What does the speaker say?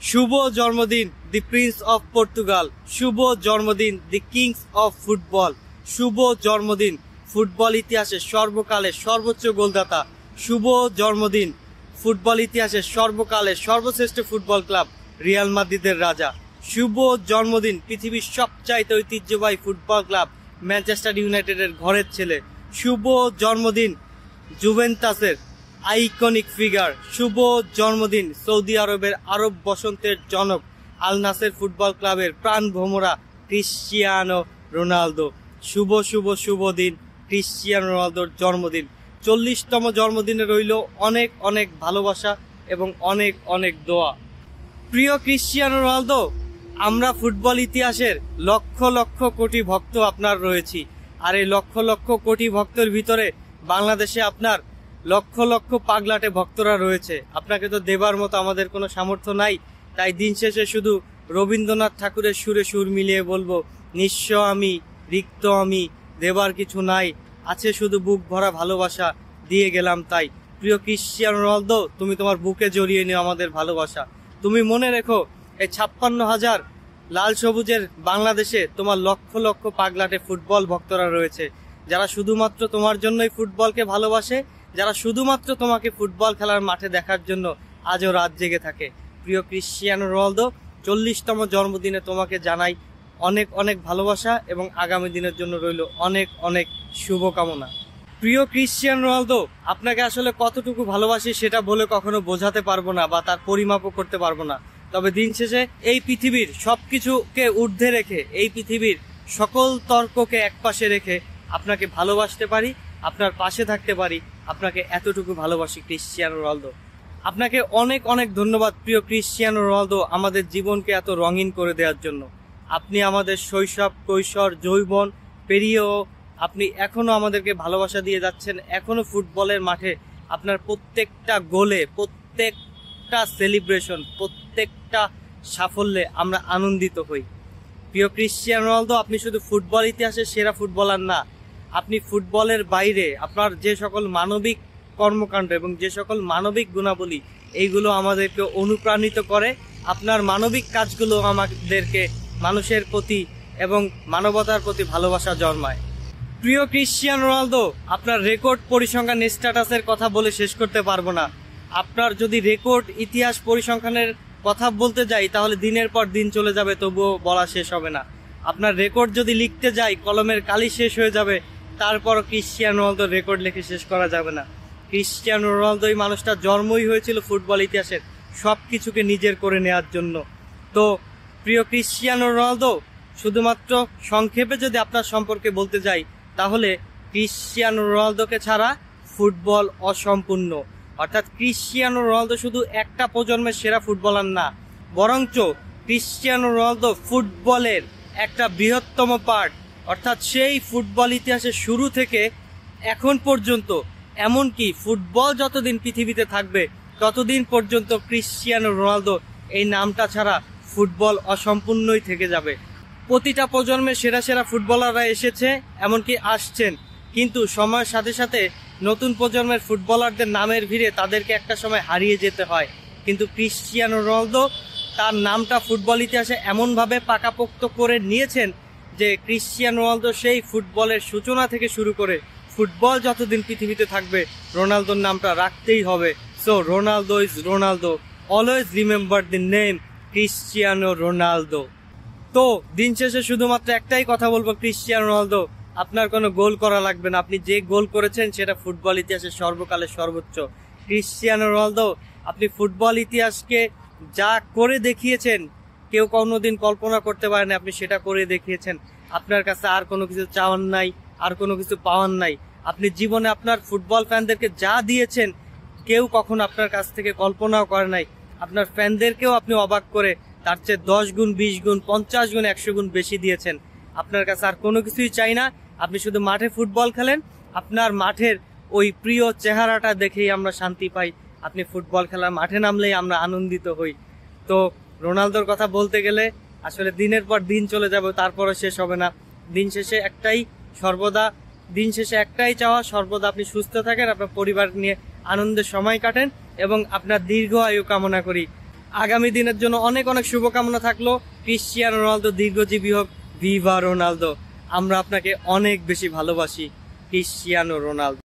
শুভ জন্মদিন দি Prince of Portugal, শুভ জন্মদিন দি Kings of football, শুভ জন্মদিন ফুটবল ইতিহাসের সর্বকালের সর্বোচ্চ গোলদাতা, শুভ জন্মদিন ফুটবল ইতিহাসের সর্বকালের সর্বশ্রেষ্ঠ ফুটবল ক্লাব রিয়াল মাদ্রিদের রাজা, শুভ জন্মদিন পৃথিবীর সবচাইতে ঐতিহ্যবাহী ফুটবল ক্লাব ম্যানচেস্টার ইউনাইটেডের ঘরের ছেলে, শুভ জন্মদিন জুভেন্টাসের আইকনিক ফিগার, শুভ জন্মদিন সৌদি আরবের আরব বসন্তের জনক আল নাসের ফুটবল ক্লাবের প্রাণ ভোমরা ক্রিশ্চিয়ানো রোনালদো, শুভ শুভ শুভ দিন ক্রিশ্চিয়ানো রোনালদোর জন্মদিন। 40তম জন্মদিনে রইল অনেক অনেক ভালোবাসা এবং অনেক অনেক দোয়া। প্রিয় ক্রিশ্চিয়ানো রোনালদো, আমরা ফুটবল ইতিহাসের লক্ষ লক্ষ কোটি ভক্ত আপনার রয়েছি, আর এই লক্ষ লক্ষ কোটি ভক্তের ভিতরে বাংলাদেশে আপনার লক্ষ লক্ষ পাগলাটে ভক্তরা রয়েছে। আপনাকে তো দেবার মতো আমাদের কোনো সামর্থ্য নাই, তাই দিন শেষে শুধু রবীন্দ্রনাথ ঠাকুরের সুরে সুর মিলিয়ে বলবো, নিঃস্ব আমি, রিক্ত আমি, দেবার কিছু নাই, আছে শুধু বুক ভরা ভালোবাসা, দিয়ে গেলাম তাই। প্রিয় ক্রিশ্চিয়ানো রোনালদো, তুমি তোমার বুকে জড়িয়ে নিও আমাদের ভালোবাসা। তুমি মনে রেখো, এই 56,000 লাল সবুজের বাংলাদেশে তোমার লক্ষ লক্ষ পাগলাটে ফুটবল ভক্তরা রয়েছে, যারা শুধুমাত্র তোমার জন্যই ফুটবলকে ভালোবাসে, যারা শুধুমাত্র তোমাকে ফুটবল খেলার মাঠে দেখার জন্য আজও রাত জেগে থাকে। প্রিয় ক্রিশ্চিয়ানো রোনালদো, 40তম জন্মদিনে তোমাকে জানাই অনেক অনেক ভালোবাসা এবং আগামী দিনের জন্য রইল অনেক অনেক শুভকামনা। প্রিয় ক্রিশ্চিয়ানো রোনালদো, আপনাকে আসলে কতটুকু ভালোবাসি সেটা বলে কখনো বোঝাতে পারবো না বা তার পরিমাপও করতে পারবো না, তবে দিন শেষে এই পৃথিবীর সবকিছুকে ঊর্ধ্বে রেখে, এই পৃথিবীর সকল তর্ককে একপাশে রেখে আপনাকে ভালোবাসতে পারি, আপনার পাশে থাকতে পারি, আপনাকে এতটুকু ভালোবাসি ক্রিশ্চিয়ানো রোনালদো। আপনাকে অনেক অনেক ধন্যবাদ প্রিয় ক্রিশ্চিয়ানো রোনালদো, আমাদের জীবনকে এত রঙিন করে দেওয়ার জন্য। আপনি আমাদের শৈশব, কৈশোর, যৌবন পেরিয়েও আপনি এখনো আমাদেরকে ভালোবাসা দিয়ে যাচ্ছেন। এখনো ফুটবলের মাঠে আপনার প্রত্যেকটা গোলে, প্রত্যেকটা সেলিব্রেশন, প্রত্যেকটা সাফল্যে আমরা আনন্দিত হই। প্রিয় ক্রিশ্চিয়ানো রোনালদো, আপনি শুধু ফুটবল ইতিহাসের সেরা ফুটবলার না, আপনি ফুটবলের বাইরে আপনার যে সকল মানবিক কর্মকাণ্ড এবং যে সকল মানবিক গুণাবলী, এইগুলো আমাদেরকে অনুপ্রাণিত করে। আপনার মানবিক কাজগুলো আমাদেরকে মানুষের প্রতি এবং মানবতার প্রতি ভালোবাসা জন্মায়। প্রিয় ক্রিশ্চিয়ানো রোনালদো, আপনার রেকর্ড পরিসংখ্যান স্ট্যাটাসের কথা বলে শেষ করতে পারবো না। আপনার যদি রেকর্ড ইতিহাস পরিসংখ্যানের কথা বলতে যাই তাহলে দিনের পর দিন চলে যাবে, তবুও বলা শেষ হবে না। আপনার রেকর্ড যদি লিখতে যাই কলমের কালি শেষ হয়ে যাবে, তারপরও ক্রিশ্চিয়ানো রোনালদোর রেকর্ড লিখে শেষ করা যাবে না। ক্রিশ্চিয়ানো রোনালদো এই মানুষটা জন্মই হয়েছিল ফুটবল ইতিহাসের সব কিছুকে নিজের করে নেওয়ার জন্য। তো প্রিয় ক্রিশ্চিয়ানো রোনালদো, শুধুমাত্র সংক্ষেপে যদি আপনার সম্পর্কে বলতে যাই তাহলে ক্রিশ্চিয়ানো রোনালদোকে ছাড়া ফুটবল অসম্পূর্ণ। অর্থাৎ ক্রিশ্চিয়ানো রোনালদো শুধু একটা প্রজন্মের সেরা ফুটবলার না, বরঞ্চ ক্রিশ্চিয়ানো রোনালদো ফুটবলের একটা বৃহত্তম পার্ট। অর্থাৎ সেই ফুটবল ইতিহাসের শুরু থেকে এখন পর্যন্ত, এমনকি ফুটবল যতদিন পৃথিবীতে থাকবে ততদিন পর্যন্ত ক্রিশ্চিয়ানো রোনালদো এই নামটা ছাড়া ফুটবল অসম্পূর্ণই থেকে যাবে। প্রতিটা প্রজন্মের সেরা সেরা ফুটবলাররা এসেছে, এমনকি আসছেন, কিন্তু সময়ের সাথে সাথে নতুন প্রজন্মের ফুটবলারদের নামের ভিড়ে তাদেরকে একটা সময় হারিয়ে যেতে হয়। কিন্তু ক্রিশ্চিয়ানো রোনালদো তার নামটা ফুটবল ইতিহাসে এমনভাবে পাকাপোক্ত করে নিয়েছেন যে ক্রিশ্চিয়ানো রোনালদো সেই ফুটবলের সূচনা থেকে শুরু করে ফুটবল যতদিন পৃথিবীতে থাকবে রোনালদোর নামটা রাখতেই হবে। So Ronaldo is Ronaldo, always remember the name Cristiano Ronaldo. তো দিন শেষে শুধুমাত্র একটাই কথা বলবো, ক্রিশ্চিয়ানো রোনালদো, আপনার কোনো গোল করা লাগবে না, আপনি যে গোল করেছেন সেটা ফুটবল ইতিহাসের সর্বকালের সর্বোচ্চ। ক্রিশ্চিয়ানো রোনালদো, আপনি ফুটবল ইতিহাসকে যা করে দেখিয়েছেন কেউ কোনোদিন কল্পনা করতে পারেন, আপনি সেটা করে দেখিয়েছেন। আপনার কাছে আর কোনো কিছু চাওয়ার নাই, আর কোনো কিছু পাওয়ার নাই। আপনি জীবনে আপনার ফুটবল ফ্যানদেরকে যা দিয়েছেন কেউ কখনো আপনার কাছ থেকে কল্পনাও করে নাই। আপনার ফ্যানদেরকেও আপনি অবাক করে তার চেয়ে 10 গুণ, 20 গুণ, 50 গুণ, 100 গুণ বেশি দিয়েছেন। আপনার কাছে আর কোনো কিছুই চাই না, আপনি শুধু মাঠে ফুটবল খেলেন, আপনার মাঠের ওই প্রিয় চেহারাটা দেখেই আমরা শান্তি পাই। আপনি ফুটবল খেলার মাঠে নামলেই আমরা আনন্দিত হই। তো রোনালদোর কথা বলতে গেলে আসলে দিনের পর দিন চলে যাবে, তারপরে শেষ হবে না। দিন শেষে একটাই চাওয়া, সর্বদা আপনি সুস্থ থাকেন, আপনার পরিবার নিয়ে আনন্দের সময় কাটেন এবং আপনার দীর্ঘ আয়ু কামনা করি। আগামী দিনের জন্য অনেক অনেক শুভকামনা থাকলো। ক্রিশ্চিয়ানো রোনালদো দীর্ঘজীবী হোক, ভিভা রোনালদো। আমরা আপনাকে অনেক বেশি ভালোবাসি ক্রিশ্চিয়ানো রোনালদো।